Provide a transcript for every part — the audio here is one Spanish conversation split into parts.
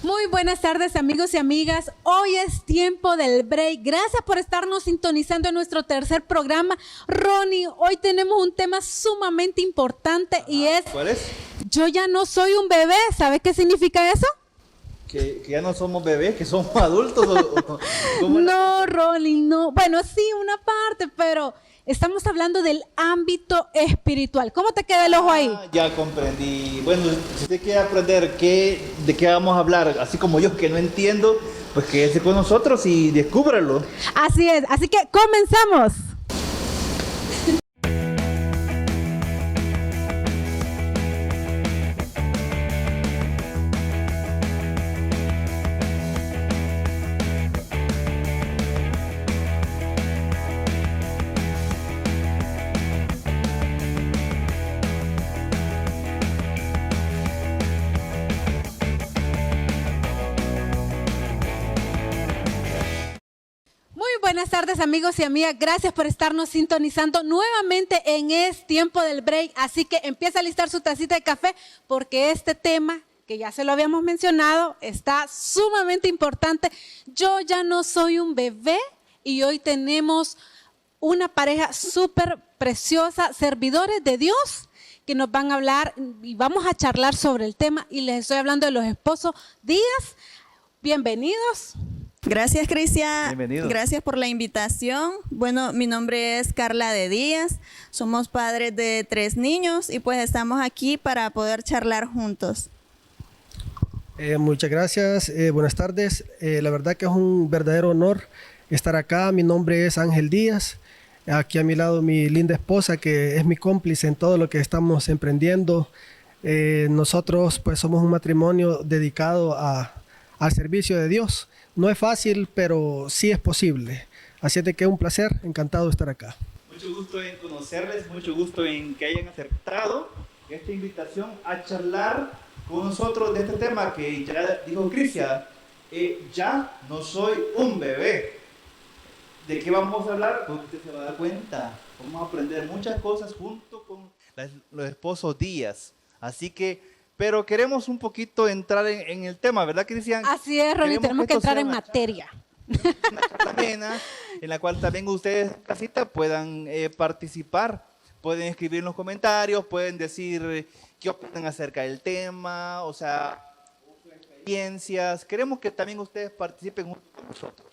Muy buenas tardes, amigos y amigas. Hoy es tiempo del break. Gracias por estarnos sintonizando en nuestro tercer programa. Ronnie, hoy tenemos un tema sumamente importante y es... ¿Cuál es? Yo ya no soy un bebé. ¿Sabes qué significa eso? Que ya no somos bebés, que somos adultos. No, Ronnie, no. Bueno, sí, una parte, pero estamos hablando del ámbito espiritual. ¿Cómo te queda el ojo ahí? Ya comprendí. Bueno, si usted quiere aprender de qué vamos a hablar, así como yo que no entiendo, pues quédese con nosotros y descúbralo. Así es, así que comenzamos. Buenas tardes, amigos y amigas. Gracias por estarnos sintonizando nuevamente en Es Tiempo del Break. Así que empieza a listar su tacita de café porque este tema, que ya se lo habíamos mencionado, está sumamente importante. Yo ya no soy un bebé y hoy tenemos una pareja súper preciosa, servidores de Dios, que nos van a hablar y vamos a charlar sobre el tema. Y les estoy hablando de los esposos Díaz. Bienvenidos. Gracias, Cristian. Bienvenido. Gracias por la invitación. Bueno, mi nombre es Carla de Díaz. Somos padres de 3 niños y pues estamos aquí para poder charlar juntos. Muchas gracias. Buenas tardes. La verdad que es un verdadero honor estar acá. Mi nombre es Ángel Díaz. Aquí a mi lado mi linda esposa, que es mi cómplice en todo lo que estamos emprendiendo. Nosotros pues somos un matrimonio dedicado al servicio de Dios. No es fácil, pero sí es posible. Así es de que es un placer, encantado de estar acá. Mucho gusto en conocerles, mucho gusto en que hayan aceptado esta invitación a charlar con nosotros de este tema que ya dijo Cristian. Ya no soy un bebé. ¿De qué vamos a hablar? Pues usted se va a dar cuenta. Vamos a aprender muchas cosas junto con los esposos Díaz. Así que... Pero queremos un poquito entrar en el tema, ¿verdad, Cristian? Así es, Ronnie, tenemos que entrar en materia. Una charla amena, en la cual también ustedes en casita puedan participar. Pueden escribir en los comentarios, pueden decir qué opinan acerca del tema, o sea, sus experiencias. Queremos que también ustedes participen junto con nosotros.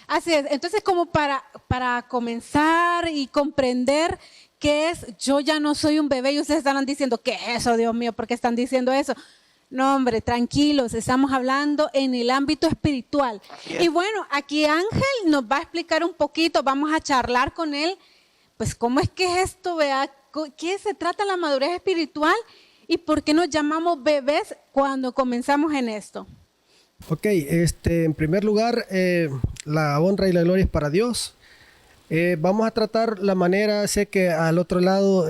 Así es, entonces como para comenzar y comprender qué es yo ya no soy un bebé y ustedes estarán diciendo, ¿qué es eso, Dios mío? ¿Por qué están diciendo eso? No, hombre, tranquilos, estamos hablando en el ámbito espiritual. Y bueno, aquí Ángel nos va a explicar un poquito, vamos a charlar con él, pues cómo es que es esto, vea, qué se trata la madurez espiritual y por qué nos llamamos bebés cuando comenzamos en esto. Ok, en primer lugar, la honra y la gloria es para Dios. Vamos a tratar la manera, sé que al otro lado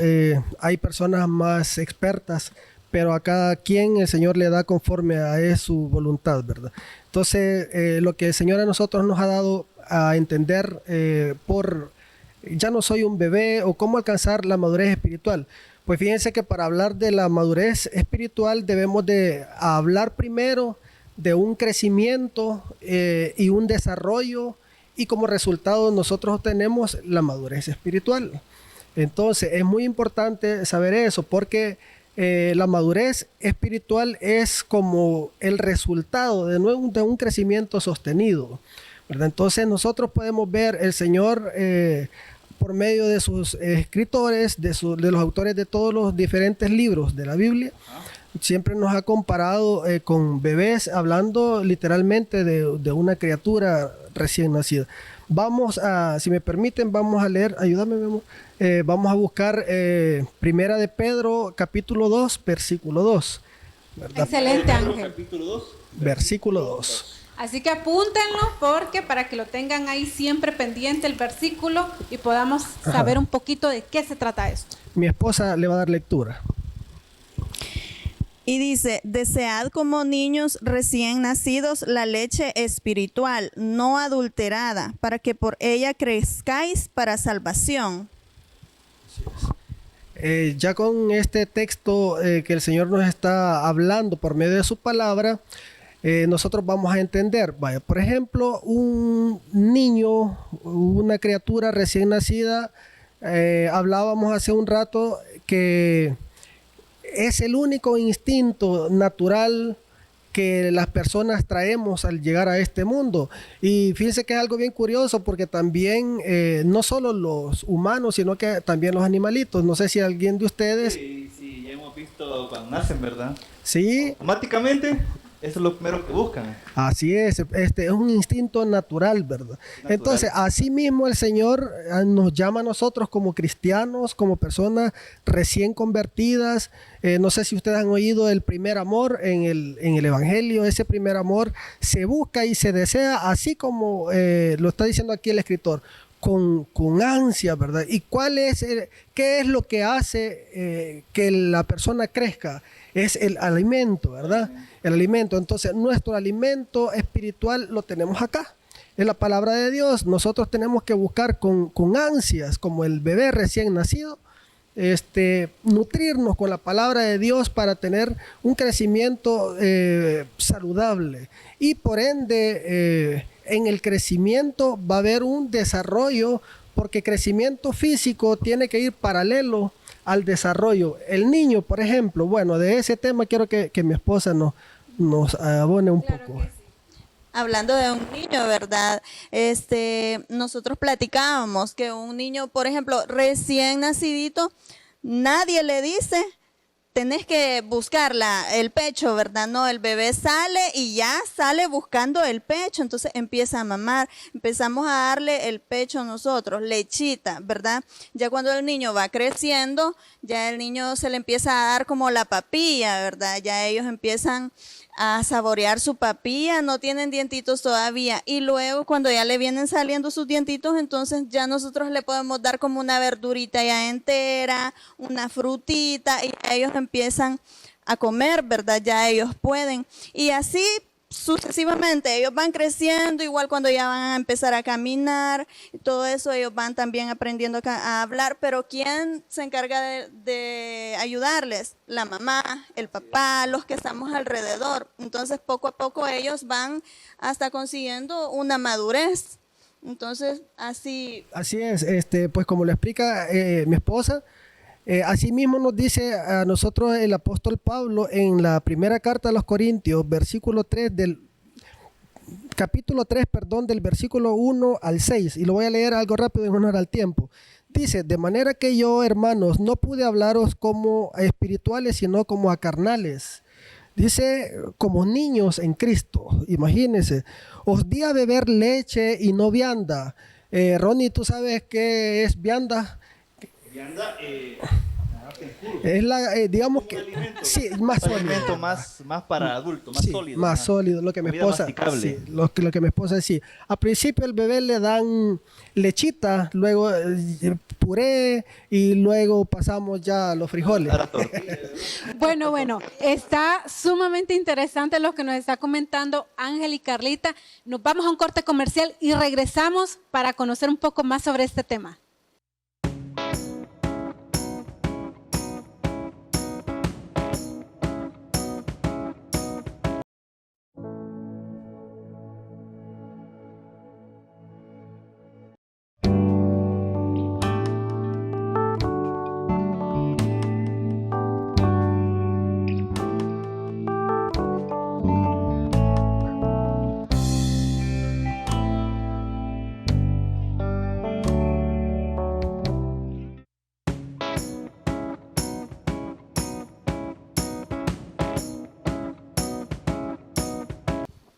hay personas más expertas, pero a cada quien el Señor le da conforme a su voluntad, ¿verdad? Entonces, lo que el Señor a nosotros nos ha dado a entender ya no soy un bebé o cómo alcanzar la madurez espiritual. Pues fíjense que para hablar de la madurez espiritual debemos de hablar primero de un crecimiento y un desarrollo, y como resultado nosotros tenemos la madurez espiritual. Entonces es muy importante saber eso, porque la madurez espiritual es como el resultado de un crecimiento sostenido, ¿verdad? Entonces nosotros podemos ver el Señor por medio de sus escritores, de los autores de todos los diferentes libros de la Biblia. Siempre nos ha comparado con bebés, hablando literalmente de una criatura recién nacida. Vamos a, si me permiten, vamos a leer, ayúdame, mi amor. Vamos a buscar Primera de Pedro, capítulo 2, versículo 2. ¿Verdad? Excelente, Ángel. Capítulo 2. Versículo 2. Así que apúntenlo porque para que lo tengan ahí siempre pendiente el versículo y podamos saber un poquito de qué se trata esto. Mi esposa le va a dar lectura. Y dice, desead como niños recién nacidos la leche espiritual, no adulterada, para que por ella crezcáis para salvación. Así es. Ya con este texto que el Señor nos está hablando por medio de su palabra, nosotros vamos a entender, vaya, por ejemplo, un niño, una criatura recién nacida, hablábamos hace un rato que es el único instinto natural que las personas traemos al llegar a este mundo. Y fíjense que es algo bien curioso porque también no solo los humanos, sino que también los animalitos. No sé si alguien de ustedes... Sí, sí, ya hemos visto cuando nacen, ¿verdad? Sí. Automáticamente, eso es lo primero que buscan. Así es un instinto natural, ¿verdad? Natural. Entonces, así mismo el Señor nos llama a nosotros como cristianos, como personas recién convertidas. No sé si ustedes han oído el primer amor en el Evangelio. Ese primer amor se busca y se desea, así como lo está diciendo aquí el escritor, con ansia, ¿verdad? ¿Y qué es lo que hace que la persona crezca? Es el alimento, ¿verdad? El alimento. Entonces, nuestro alimento espiritual lo tenemos acá, en la palabra de Dios. Nosotros tenemos que buscar con ansias, como el bebé recién nacido, nutrirnos con la palabra de Dios para tener un crecimiento saludable. Y por ende, en el crecimiento va a haber un desarrollo, porque crecimiento físico tiene que ir paralelo al desarrollo. El niño, por ejemplo, bueno, de ese tema quiero que mi esposa nos abone un poco. Hablando de un niño, ¿verdad? Nosotros platicábamos que un niño, por ejemplo, recién nacidito, nadie le dice, tenés que buscar el pecho, ¿verdad? No, el bebé sale y ya sale buscando el pecho, entonces empieza a mamar, empezamos a darle el pecho nosotros, lechita, ¿verdad? Ya cuando el niño va creciendo, ya el niño se le empieza a dar como la papilla, ¿verdad? Ya ellos empiezan a saborear su papilla, no tienen dientitos todavía, y luego cuando ya le vienen saliendo sus dientitos, entonces ya nosotros le podemos dar como una verdurita ya entera, una frutita, y ellos empiezan a comer, ¿verdad? Ya ellos pueden, y así sucesivamente ellos van creciendo, igual cuando ya van a empezar a caminar, todo eso ellos van también aprendiendo a hablar, pero ¿quién se encarga de ayudarles? La mamá, el papá, los que estamos alrededor. Entonces poco a poco ellos van hasta consiguiendo una madurez. Entonces así es, pues como lo explica mi esposa, así mismo nos dice a nosotros el apóstol Pablo en la primera carta a los Corintios, capítulo 3, del versículo 1 al 6, y lo voy a leer algo rápido en honor al tiempo. Dice, de manera que yo, hermanos, no pude hablaros como a espirituales, sino como a carnales. Dice, como niños en Cristo, imagínense. Os di a beber leche y no vianda. Ronnie, ¿tú sabes qué es vianda? Vianda, es digamos que sí, más sólido. alimento más para adultos, más sí, sólido. más sólido, lo que mi esposa, sí, lo que mi esposa decía. Al principio el bebé le dan lechita, luego puré y luego pasamos ya a los frijoles. Bueno, está sumamente interesante lo que nos está comentando Ángel y Carlita. Nos vamos a un corte comercial y regresamos para conocer un poco más sobre este tema.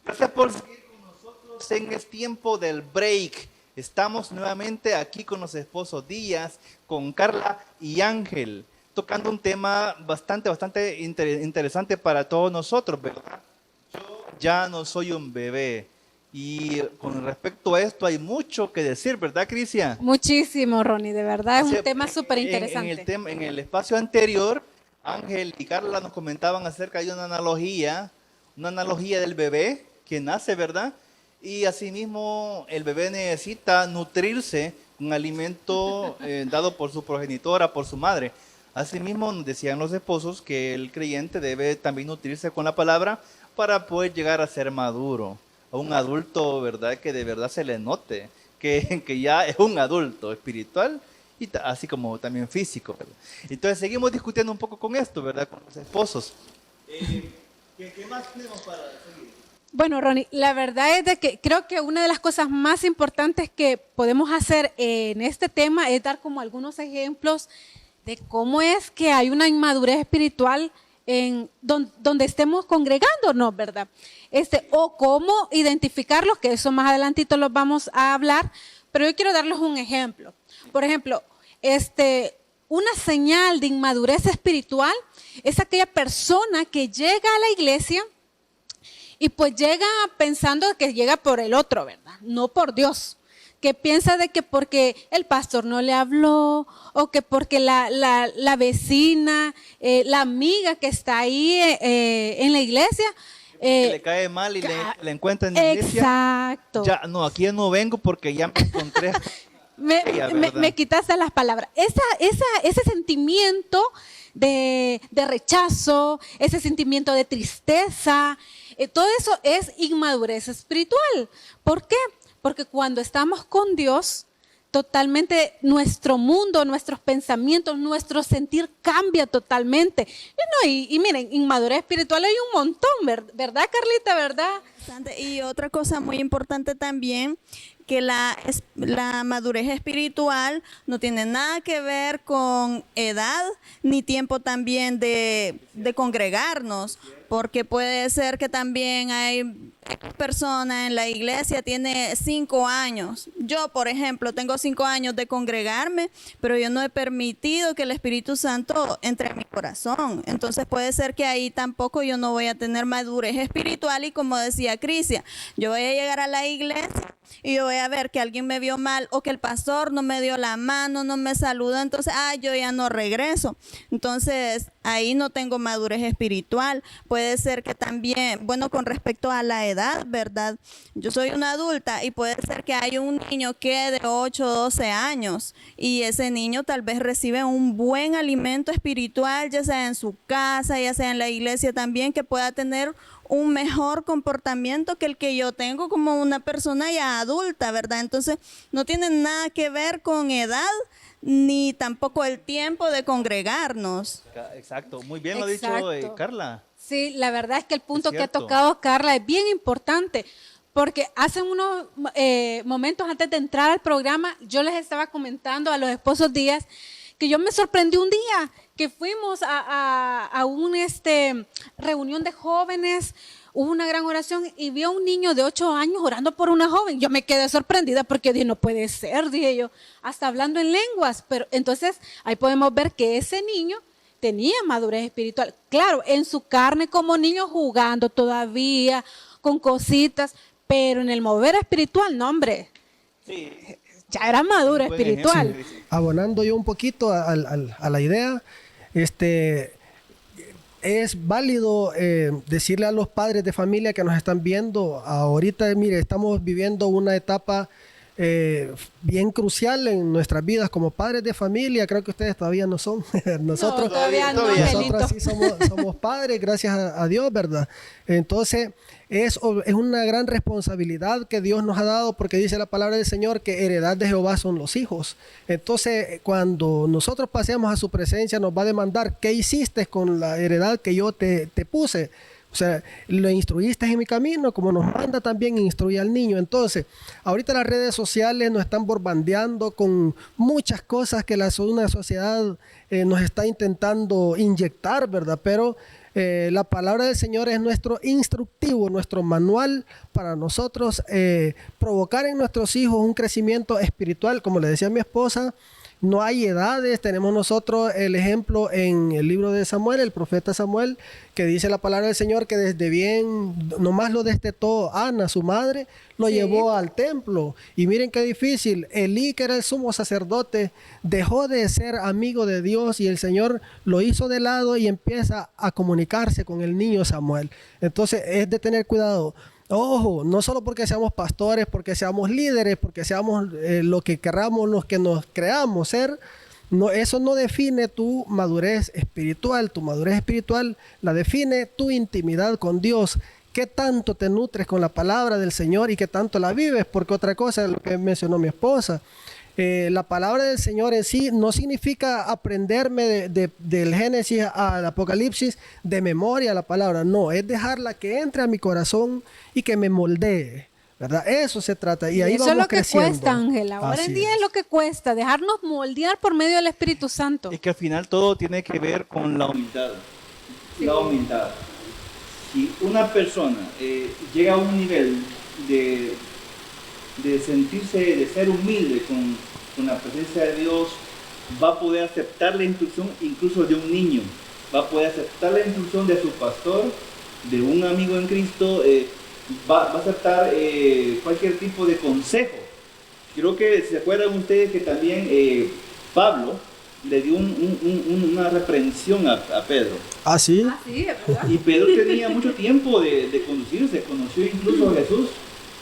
Gracias por seguir con nosotros en el tiempo del break. Estamos nuevamente aquí con los esposos Díaz, con Carla y Ángel, tocando un tema bastante interesante para todos nosotros, ¿verdad? Yo ya no soy un bebé. Y con respecto a esto hay mucho que decir, ¿verdad, Cristian? Muchísimo, Ronnie, de verdad es un tema súper interesante. En el espacio anterior, Ángel y Carla nos comentaban acerca de una analogía del bebé que nace, ¿verdad? Y asimismo el bebé necesita nutrirse un alimento dado por su progenitora, por su madre. Asimismo, nos decían los esposos que el creyente debe también nutrirse con la palabra para poder llegar a ser maduro, a un adulto, ¿verdad? Que de verdad se le note que ya es un adulto espiritual y así como también físico, ¿verdad? Entonces seguimos discutiendo un poco con esto, ¿verdad? Con los esposos. ¿Qué más tenemos para seguir? Bueno, Ronnie, la verdad es de que creo que una de las cosas más importantes que podemos hacer en este tema es dar como algunos ejemplos de cómo es que hay una inmadurez espiritual en donde estemos congregándonos, ¿verdad? O cómo identificarlos, que eso más adelantito los vamos a hablar, pero yo quiero darles un ejemplo. Por ejemplo, una señal de inmadurez espiritual es aquella persona que llega a la iglesia y pues llega pensando que llega por el otro, ¿verdad? No por Dios. Que piensa de que porque el pastor no le habló o que porque la vecina, la amiga que está ahí en la iglesia. Que le cae mal y le encuentra en la iglesia. Exacto. Ya, no, aquí ya no vengo porque ya me encontré. Me quitaste las palabras. Ese sentimiento de rechazo, ese sentimiento de tristeza, todo eso es inmadurez espiritual. ¿Por qué? Porque cuando estamos con Dios, totalmente nuestro mundo, nuestros pensamientos, nuestro sentir cambia totalmente. Y miren, inmadurez espiritual hay un montón, ¿verdad, Carlita? ¿Verdad? Y otra cosa muy importante también, que la madurez espiritual no tiene nada que ver con edad ni tiempo también de congregarnos, porque puede ser que también hay personas en la iglesia tiene 5 años. Yo, por ejemplo, tengo 5 años de congregarme, pero yo no he permitido que el Espíritu Santo entre a mi corazón. Entonces puede ser que ahí tampoco yo no voy a tener madurez espiritual y como decía Crisia, yo voy a llegar a la iglesia y yo voy a ver que alguien me vio mal o que el pastor no me dio la mano, no me saludó, entonces, yo ya no regreso. Entonces, ahí no tengo madurez espiritual. Puede ser que también, bueno, con respecto a la edad, ¿verdad? Yo soy una adulta y puede ser que hay un niño que de 8 o 12 años y ese niño tal vez recibe un buen alimento espiritual, ya sea en su casa, ya sea en la iglesia también, que pueda tener un mejor comportamiento que el que yo tengo como una persona ya adulta, ¿verdad? Entonces, no tiene nada que ver con edad ni tampoco el tiempo de congregarnos. Exacto, muy bien lo ha dicho Carla. Sí, la verdad es que el punto que ha cierto. tocado Carla es bien importante, porque hace unos momentos antes de entrar al programa, yo les estaba comentando a los esposos Díaz que yo me sorprendí un día que fuimos a una reunión de jóvenes, hubo una gran oración y vi a un niño de 8 años orando por una joven. Yo me quedé sorprendida porque dije, no puede ser, dije yo, hasta hablando en lenguas. Pero entonces ahí podemos ver que ese niño tenía madurez espiritual. Claro, en su carne como niño jugando todavía, con cositas, pero en el mover espiritual, no, hombre. Sí. Ya era maduro espiritual. Ejemplo. Abonando yo un poquito a la idea, es válido decirle a los padres de familia que nos están viendo, ahorita, mire, estamos viviendo una etapa bien crucial en nuestras vidas como padres de familia. Creo que ustedes todavía no son. Nosotros, no, todavía no, nosotros sí somos padres, gracias a Dios, ¿verdad? Entonces, es una gran responsabilidad que Dios nos ha dado, porque dice la palabra del Señor que heredad de Jehová son los hijos. Entonces, cuando nosotros pasemos a su presencia, nos va a demandar: ¿qué hiciste con la heredad que yo te puse? O sea, lo instruiste en mi camino, como nos manda también instruir al niño. Entonces, ahorita las redes sociales nos están bombardeando con muchas cosas que una sociedad nos está intentando inyectar, ¿verdad? Pero la palabra del Señor es nuestro instructivo, nuestro manual para nosotros provocar en nuestros hijos un crecimiento espiritual. Como le decía a mi esposa, no hay edades. Tenemos nosotros el ejemplo en el libro de Samuel, el profeta Samuel, que dice la palabra del Señor que desde bien, nomás lo destetó Ana, su madre, lo llevó al templo. Y miren qué difícil, Elí, que era el sumo sacerdote, dejó de ser amigo de Dios y el Señor lo hizo de lado y empieza a comunicarse con el niño Samuel. Entonces es de tener cuidado. Ojo, no solo porque seamos pastores, porque seamos líderes, porque seamos lo que queramos, los que nos creamos ser, No, eso no define tu madurez espiritual. Tu madurez espiritual la define tu intimidad con Dios. ¿Qué tanto te nutres con la palabra del Señor y qué tanto la vives? Porque otra cosa es lo que mencionó mi esposa. La palabra del Señor en sí no significa aprenderme del Génesis al Apocalipsis de memoria la palabra. No, es dejarla que entre a mi corazón y que me moldee, ¿verdad? Eso se trata. Y ahí eso vamos es lo que creciendo. cuesta, Ángel. Ahora Así en día es lo que cuesta, dejarnos moldear por medio del Espíritu Santo. Es que al final todo tiene que ver con la humildad. La humildad. Si una persona llega a un nivel de sentirse, de ser humilde con la presencia de Dios, va a poder aceptar la instrucción incluso de un niño, va a poder aceptar la instrucción de su pastor, de un amigo en Cristo, va a aceptar cualquier tipo de consejo. Creo que se acuerdan ustedes que también Pablo le dio una reprensión a Pedro. ¿Ah, sí? Sí, es verdad. Y Pedro tenía mucho tiempo de conducirse, conoció incluso a Jesús.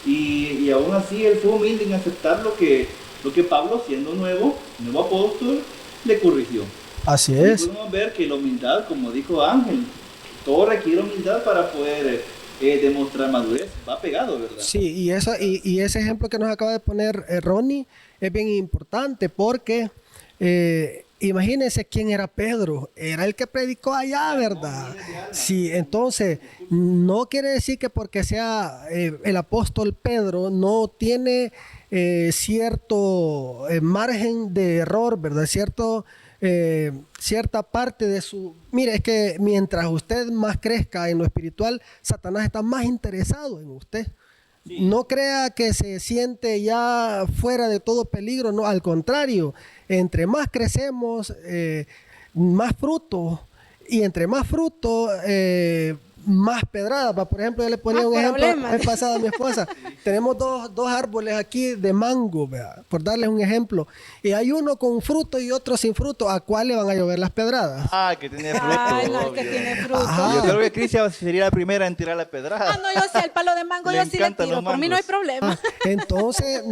Y aún así él fue humilde en aceptar lo que Pablo, siendo nuevo apóstol, le corrigió. Así Y es. podemos ver que la humildad, como dijo Ángel, todo requiere humildad para poder demostrar madurez. Va pegado, ¿verdad? Sí, y ese ejemplo que nos acaba de poner Ronnie es bien importante porque imagínense quién era Pedro. Era el que predicó allá, ¿verdad? Sí, entonces no quiere decir que porque sea el apóstol Pedro no tiene cierto margen de error, ¿verdad? Cierta parte de su... Mire, es que mientras usted más crezca en lo espiritual, Satanás está más interesado en usted. Sí. No crea que se siente ya fuera de todo peligro, no, al contrario, entre más crecemos, más fruto, y entre más fruto, más pedradas. Por ejemplo, yo le ponía un ejemplo el pasado a mi esposa. Tenemos dos árboles aquí de mango, ¿verdad? Por darles un ejemplo. Y hay uno con fruto y otro sin fruto. ¿A cuál le van a llover las pedradas? Ah, que tiene fruto. Ay, no, el que tiene fruto. Ajá. Yo creo que Cristian sería la primera en tirar la pedrada. Ah, no, yo sé, el palo de mango yo sí le tiro. Por mí no hay problema. Entonces,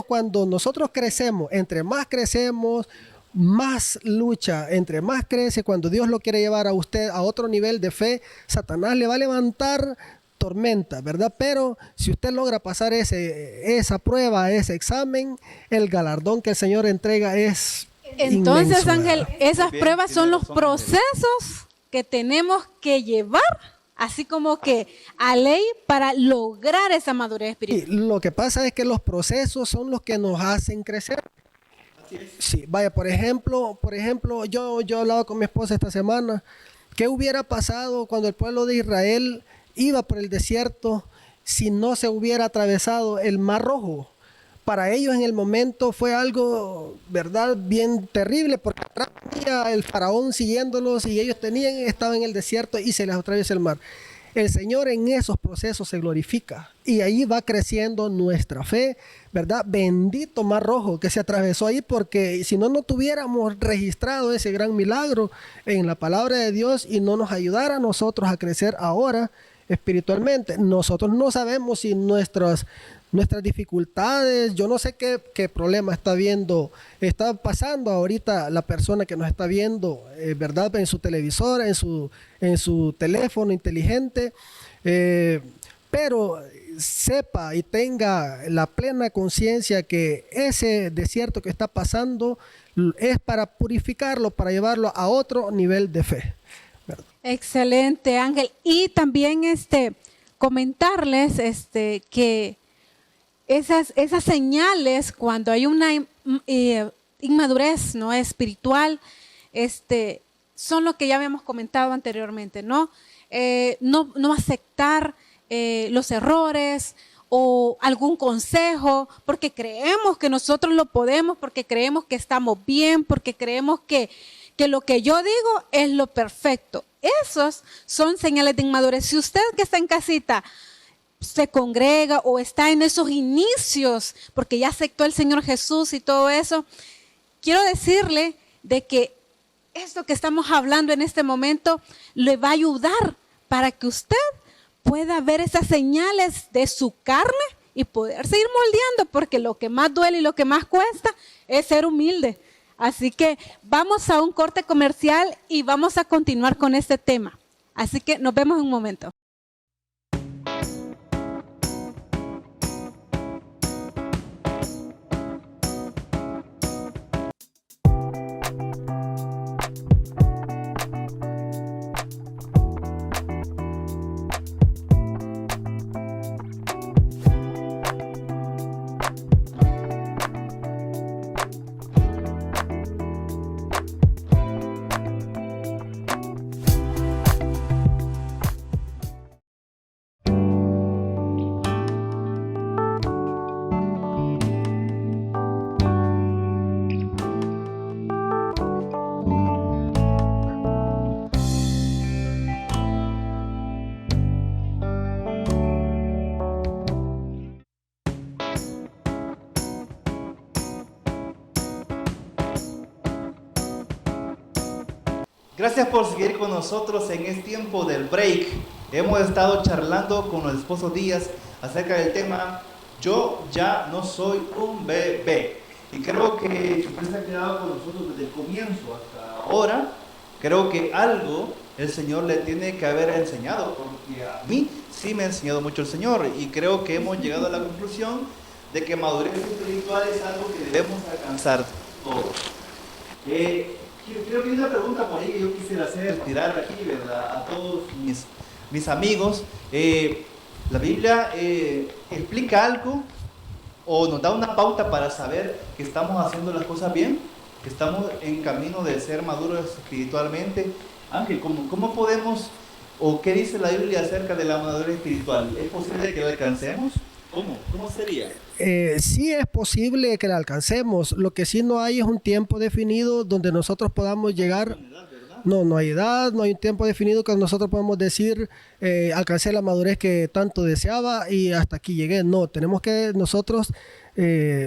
cuando nosotros crecemos, entre más crecemos, más lucha, entre más crece, cuando Dios lo quiere llevar a usted a otro nivel de fe, Satanás le va a levantar tormenta, ¿verdad? Pero si usted logra pasar esa prueba, ese examen, el galardón que el Señor entrega es entonces, inmenso, Ángel, ¿verdad? esas pruebas son los procesos que tenemos que llevar, así como que a ley, para lograr esa madurez espiritual. Y lo que pasa es que los procesos son los que nos hacen crecer. Sí, vaya, por ejemplo, yo hablaba con mi esposa esta semana, ¿qué hubiera pasado cuando el pueblo de Israel iba por el desierto si no se hubiera atravesado el Mar Rojo? Para ellos en el momento fue algo, ¿verdad?, bien terrible, porque atrás venía el faraón siguiéndolos y ellos estaban en el desierto y se les atraviesa el mar. El Señor en esos procesos se glorifica y ahí va creciendo nuestra fe, ¿verdad? Bendito Mar Rojo que se atravesó ahí, porque si no, no tuviéramos registrado ese gran milagro en la palabra de Dios y no nos ayudara a nosotros a crecer ahora espiritualmente. Nosotros no sabemos si nuestras dificultades, yo no sé qué problema está pasando ahorita la persona que nos está viendo, ¿verdad? En su televisor, en su teléfono inteligente, pero sepa y tenga la plena conciencia que ese desierto que está pasando es para purificarlo, para llevarlo a otro nivel de fe, ¿verdad? Excelente, Ángel. Y también comentarles que esas señales cuando hay una inmadurez no espiritual, son lo que ya habíamos comentado anteriormente, ¿no? No aceptar los errores o algún consejo porque creemos que nosotros lo podemos, porque creemos que estamos bien, porque creemos que lo que yo digo es lo perfecto. Esos son señales de inmadurez. Si usted que está en casita se congrega o está en esos inicios, porque ya aceptó el Señor Jesús y todo eso, quiero decirle de que esto que estamos hablando en este momento le va a ayudar para que usted pueda ver esas señales de su carne y poder seguir moldeando, porque lo que más duele y lo que más cuesta es ser humilde. Así que vamos a un corte comercial y vamos a continuar con este tema. Así que nos vemos en un momento. Gracias por seguir con nosotros en este tiempo del break. Hemos estado charlando con los esposos Díaz acerca del tema Yo ya no soy un bebé. Y creo que usted se ha quedado con nosotros desde el comienzo hasta ahora. Creo que algo el Señor le tiene que haber enseñado, porque a mí sí me ha enseñado mucho el Señor. Y creo que hemos llegado a la conclusión de que madurez espiritual es algo que debemos alcanzar todos. Creo que hay una pregunta por ahí que yo quisiera tirar aquí, ¿verdad? A todos mis amigos. La Biblia explica algo o nos da una pauta para saber que estamos haciendo las cosas bien, que estamos en camino de ser maduros espiritualmente. Ángel, ¿cómo podemos o qué dice la Biblia acerca de la madurez espiritual? ¿Es posible que lo alcancemos? ¿Cómo sería? Sí es posible que la alcancemos. Lo que sí no hay es un tiempo definido donde nosotros podamos llegar. No hay edad, no hay un tiempo definido que nosotros podemos decir alcancé la madurez que tanto deseaba y hasta aquí llegué. No, tenemos que nosotros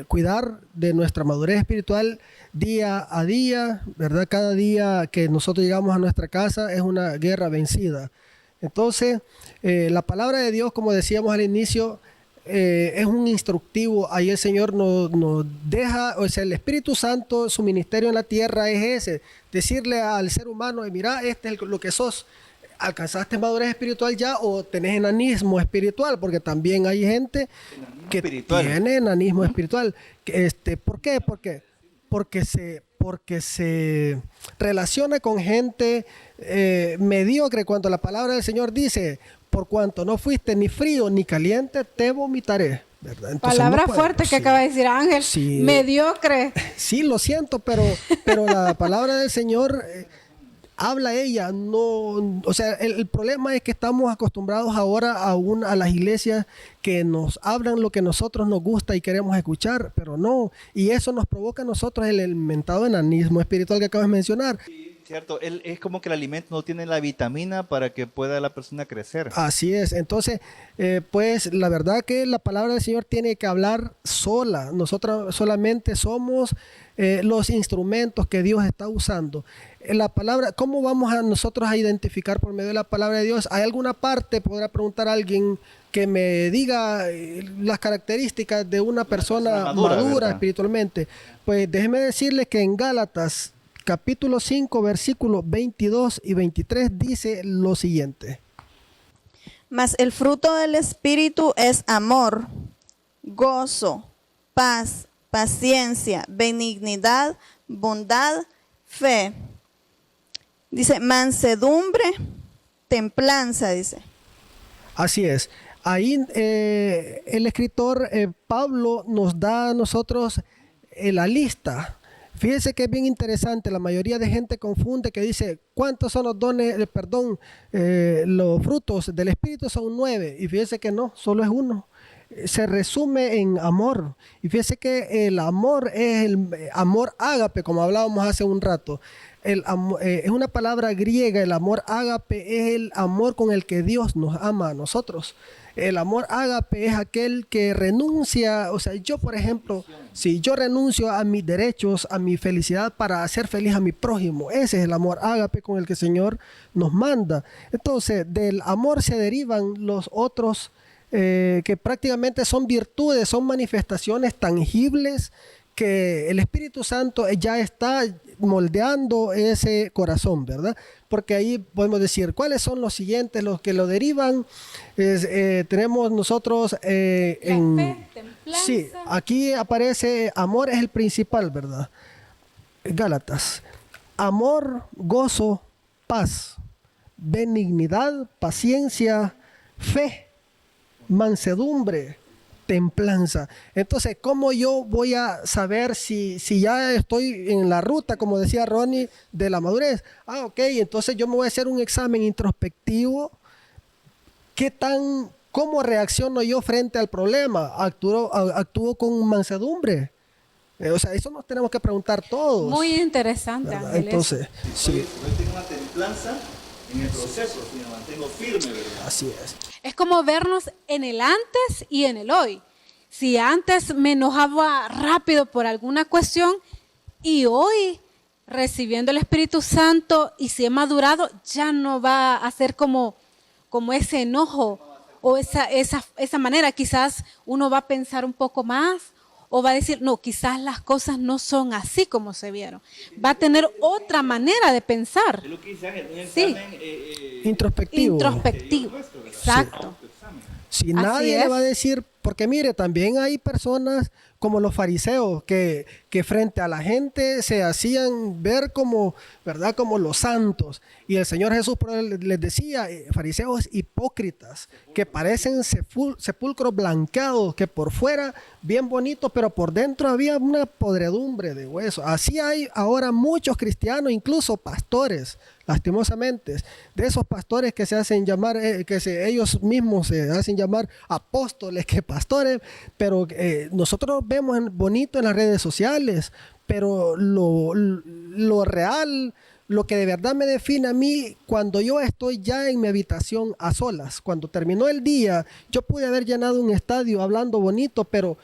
cuidar de nuestra madurez espiritual día a día, ¿verdad? Cada día que nosotros llegamos a nuestra casa es una guerra vencida. Entonces, la palabra de Dios, como decíamos al inicio, es un instructivo. Ahí el Señor nos deja, o sea, el Espíritu Santo, su ministerio en la tierra es ese, decirle al ser humano, mira, este es lo que sos. ¿Alcanzaste madurez espiritual ya o tenés enanismo espiritual? Porque también hay gente que tiene enanismo espiritual. ¿Por qué? Porque se relaciona con gente mediocre, cuando la palabra del Señor dice, por cuanto no fuiste ni frío ni caliente, te vomitaré. ¿Verdad? Entonces, palabra fuerte que acaba de decir Ángel, sí, mediocre. Sí, lo siento, pero la palabra del Señor habla ella. No, o sea, el problema es que estamos acostumbrados ahora a las iglesias que nos hablan lo que a nosotros nos gusta y queremos escuchar, pero no. Y eso nos provoca a nosotros el mentado enanismo espiritual que acabas de mencionar. Cierto, es como que el alimento no tiene la vitamina para que pueda la persona crecer. Así es. Entonces, pues la verdad que la palabra del Señor tiene que hablar sola. Nosotros solamente somos los instrumentos que Dios está usando. La palabra, ¿cómo vamos a nosotros a identificar por medio de la palabra de Dios? ¿Hay alguna parte, podrá preguntar a alguien, que me diga las características de una persona madura espiritualmente? Pues déjeme decirles que en Gálatas capítulo 5, versículos 22 y 23 dice lo siguiente. Mas el fruto del Espíritu es amor, gozo, paz, paciencia, benignidad, bondad, fe. Dice mansedumbre, templanza, dice. Así es. Ahí el escritor Pablo nos da a nosotros la lista. Fíjense que es bien interesante, la mayoría de gente confunde que dice, ¿cuántos son los dones, los frutos del Espíritu? Son 9, y fíjense que no, solo es uno. Se resume en amor, y fíjense que el amor es el amor ágape, como hablábamos hace un rato. Es una palabra griega, el amor ágape es el amor con el que Dios nos ama a nosotros. El amor ágape es aquel que renuncia, o sea, yo por ejemplo, si yo renuncio a mis derechos, a mi felicidad para hacer feliz a mi prójimo, ese es el amor ágape con el que el Señor nos manda. Entonces, del amor se derivan los otros que prácticamente son virtudes, son manifestaciones tangibles que el Espíritu Santo ya está moldeando ese corazón, ¿verdad? Porque ahí podemos decir, ¿cuáles son los siguientes, los que lo derivan? Tenemos nosotros Fe, templanza. Sí, aquí aparece amor es el principal, ¿verdad? Gálatas. Amor, gozo, paz, benignidad, paciencia, fe, mansedumbre, templanza. Entonces, ¿cómo yo voy a saber si ya estoy en la ruta, como decía Ronnie, de la madurez? Ah, ok, entonces yo me voy a hacer un examen introspectivo. ¿Cómo reacciono yo frente al problema? ¿Actúo con mansedumbre? O sea, eso nos tenemos que preguntar todos. Muy interesante, ¿verdad? Ángel. Entonces, sí, Hoy tengo una templanza en el proceso, si me mantengo firme, ¿verdad? así es. Es como vernos en el antes y en el hoy. Si antes me enojaba rápido por alguna cuestión y hoy, recibiendo el Espíritu Santo y si he madurado, ya no va a ser como ese enojo o esa manera. Quizás uno va a pensar un poco más o va a decir, no, quizás las cosas no son así como se vieron. Va a tener otra manera de pensar. Es lo que dice Ángel, un Sí. examen Introspectivo. Introspectivo. Exacto. Si Así nadie le es. va a decir, porque mire, también hay personas como los fariseos que frente a la gente se hacían ver como, ¿verdad? Como los santos. Y el Señor Jesús les decía, fariseos hipócritas, que parecen sepulcros blanqueados, que por fuera bien bonitos, pero por dentro había una podredumbre de hueso. Así hay ahora muchos cristianos, incluso pastores, lastimosamente, de esos pastores que se hacen llamar, ellos mismos se hacen llamar apóstoles que pastores, pero nosotros vemos bonito en las redes sociales, pero lo real, lo que de verdad me define a mí, cuando yo estoy ya en mi habitación a solas, cuando terminó el día, yo pude haber llenado un estadio hablando bonito, pero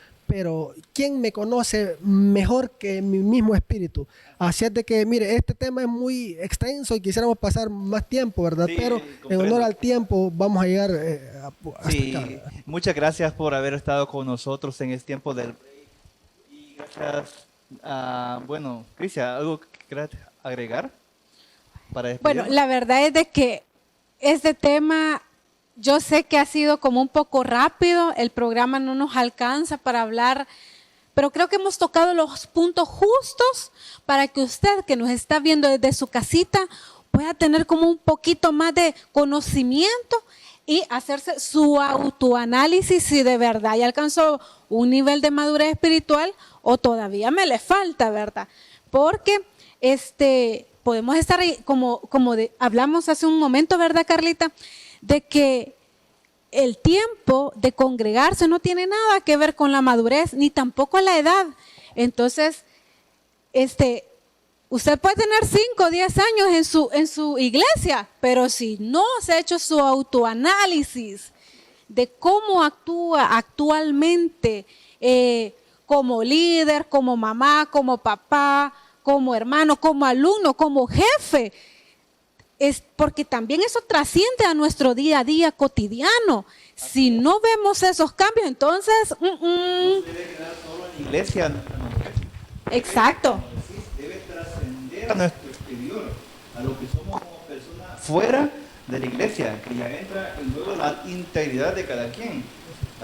¿quién me conoce mejor que mi mismo espíritu? Así es de que, mire, este tema es muy extenso y quisiéramos pasar más tiempo, ¿verdad? Sí, Pero en comprendo. honor al tiempo vamos a llegar hasta Sí, acá, ¿verdad? muchas gracias por haber estado con nosotros en este tiempo del break. Y gracias bueno, Cristian, ¿algo que quieras agregar para Bueno, despedirnos? la verdad es de que este tema, yo sé que ha sido como un poco rápido, el programa no nos alcanza para hablar, pero creo que hemos tocado los puntos justos para que usted que nos está viendo desde su casita pueda tener como un poquito más de conocimiento y hacerse su autoanálisis si de verdad ya alcanzó un nivel de madurez espiritual o todavía me le falta, ¿verdad? Porque podemos estar ahí, como hablamos hace un momento, ¿verdad, Carlita? De que el tiempo de congregarse no tiene nada que ver con la madurez, ni tampoco la edad. Entonces, usted puede tener 5 o 10 años en su iglesia, pero si no se ha hecho su autoanálisis de cómo actúa actualmente como líder, como mamá, como papá, como hermano, como alumno, como jefe, es porque también eso trasciende a nuestro día a día cotidiano. Si no vemos esos cambios, entonces... No se debe quedar solo en la iglesia, Exacto. debe trascender a nuestro exterior, a lo que somos como personas fuera de la iglesia, que ya entra en juego la integridad de cada quien.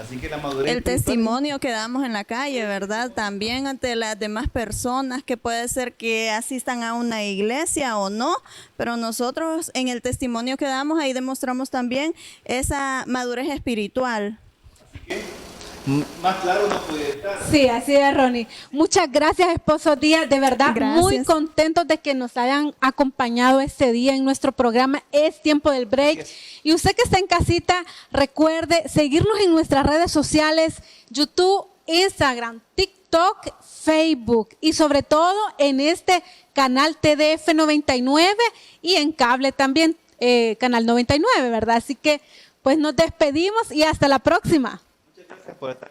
Así que la madurez El espiritual- testimonio que damos en la calle, ¿verdad? También ante las demás personas que puede ser que asistan a una iglesia o no, pero nosotros en el testimonio que damos ahí demostramos también esa madurez espiritual. Más claro no puede estar. Sí, así es, Ronnie. Muchas gracias, esposo Díaz. De verdad, Gracias. muy contentos de que nos hayan acompañado este día en nuestro programa. Es tiempo del break. Y usted que está en casita, recuerde seguirnos en nuestras redes sociales, YouTube, Instagram, TikTok, Facebook y sobre todo en este canal TDF 99 y en cable también, canal 99, ¿verdad? Así que pues nos despedimos y hasta la próxima. Muchas gracias por estar.